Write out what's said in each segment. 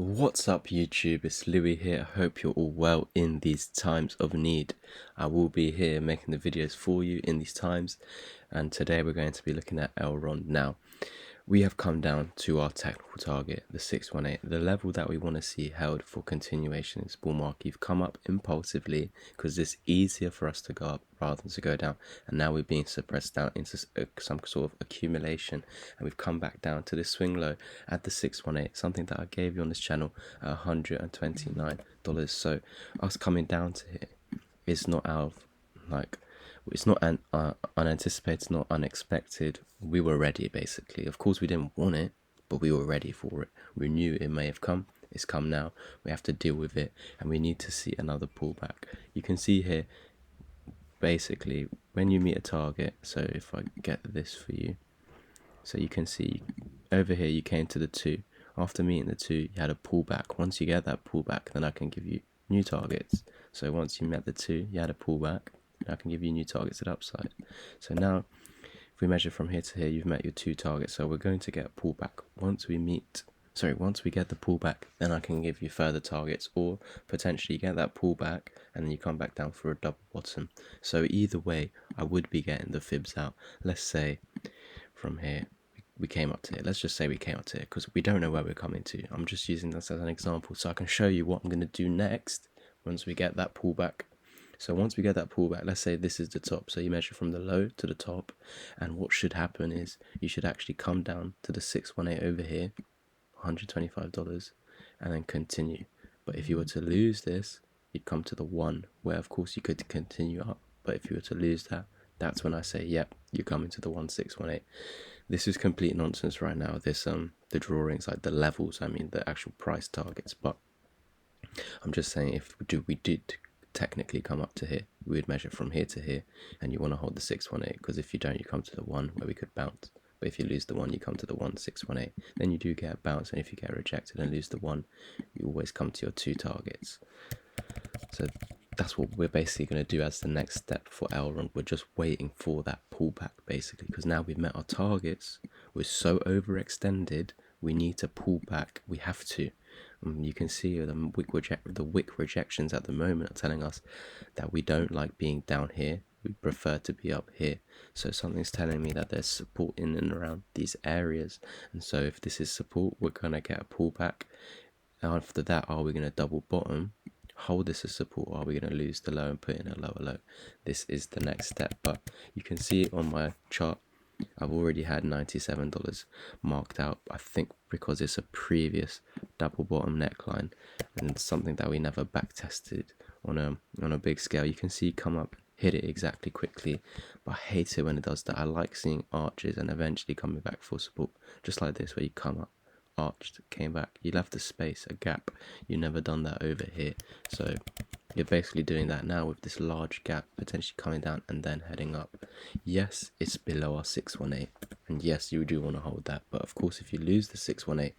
What's up YouTube, it's Louis here. I hope you're all well in these times of need. I will be here making the videos for you in these times, and today we're going to be looking at Elrond. Now, we have come down to our technical target, the 618, the level that we want to see held for continuation in this bull market. You've come up impulsively because it's easier for us to go up rather than to go down, and now we're being suppressed down into some sort of accumulation, and we've come back down to this swing low at the 618, something that I gave you on this channel at $129. So us coming down to here is not out of it's not unanticipated, not unexpected. We were ready, basically. Of course we didn't want it, but we were ready for it. We knew it may have come. It's come now. We have to deal with it, and we need to see another pullback. You can see here, basically, when you meet a target, so if I get this for you, so you can see over here you came to the 2. After meeting the 2, you had a pullback. Once you get that pullback, then I can give you new targets. So once you met the 2, you had a pullback. I can give you new targets at upside. So now, if we measure from here to here, you've met your 2 targets. So we're going to get a pullback. Once we get the pullback, then I can give you further targets, or potentially get that pullback and then you come back down for a double bottom. So either way, I would be getting the fibs out. Let's say from here, we came up to here. Let's just say we came up to here because we don't know where we're coming to. I'm just using this as an example so I can show you what I'm going to do next once we get that pullback. So once we get that pullback, let's say this is the top. So you measure from the low to the top, and what should happen is you should actually come down to the 618 over here, $125, and then continue. But if you were to lose this, you'd come to the 1, where of course you could continue up. But if you were to lose that, that's when I say, yep, you're coming to the 1618. This is complete nonsense right now. This the drawings, like the levels, I mean the actual price targets. But I'm just saying, if we did technically come up to here, we would measure from here to here, and you want to hold the 618, because if you don't, you come to the 1 where we could bounce. But if you lose the 1, you come to the 1618. Then you do get a bounce, and if you get rejected and lose the 1, you always come to your 2 targets. So that's what we're basically going to do as the next step for Elrond. We're just waiting for that pullback, basically, because now we've met our targets. We're so overextended, we need to pull back. We have to. You can see the wick rejections at the moment are telling us that we don't like being down here. We prefer to be up here. So something's telling me that there's support in and around these areas. And so if this is support, we're going to get a pullback. After that, are we going to double bottom, hold this as support, or are we going to lose the low and put in a lower low? This is the next step. But you can see on my chart, I've already had $97 marked out, I think because it's a previous double bottom neckline and something that we never back tested on a big scale. You can see come up, hit it exactly quickly, but I hate it when it does that. I like seeing arches and eventually coming back for support, just like this, where you come up, arched, came back, you left a space, a gap. You never done that over here. So you're basically doing that now with this large gap potentially coming down and then heading up. Yes, it's below our 618, and yes, you do want to hold that. But of course, if you lose the 618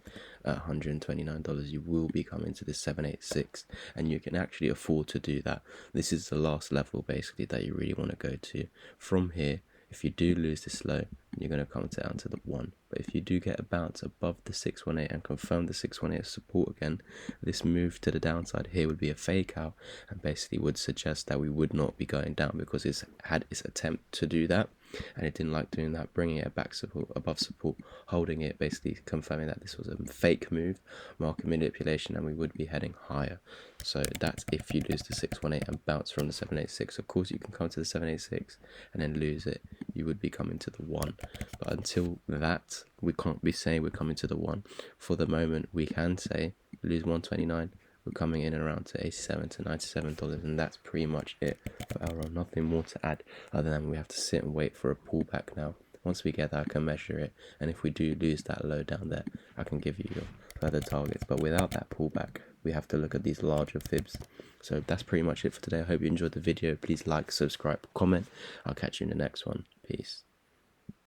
at $129, you will be coming to the 786, and you can actually afford to do that. This is the last level basically that you really want to go to. From here, if you do lose this low, you're going to come down to the 1. But if you do get a bounce above the 618 and confirm the 618 as support again, this move to the downside here would be a fake out, and basically would suggest that we would not be going down, because it's had its attempt to do that and it didn't like doing that, bringing it back above support, holding it, basically confirming that this was a fake move, market manipulation, and we would be heading higher. So that's if you lose the 618 and bounce from the 786. Of course, you can come to the 786 and then lose it. You would be coming to the 1. But until that, we can't be saying we're coming to the 1. For the moment, we can say lose 129. We're coming in around to $87 to $97, and that's pretty much it for Elrond. Nothing more to add other than we have to sit and wait for a pullback now. Once we get that, I can measure it, and if we do lose that low down there, I can give you your further targets. But without that pullback, we have to look at these larger fibs. So that's pretty much it for today. I hope you enjoyed the video. Please like, subscribe, comment. I'll catch you in the next one. Peace.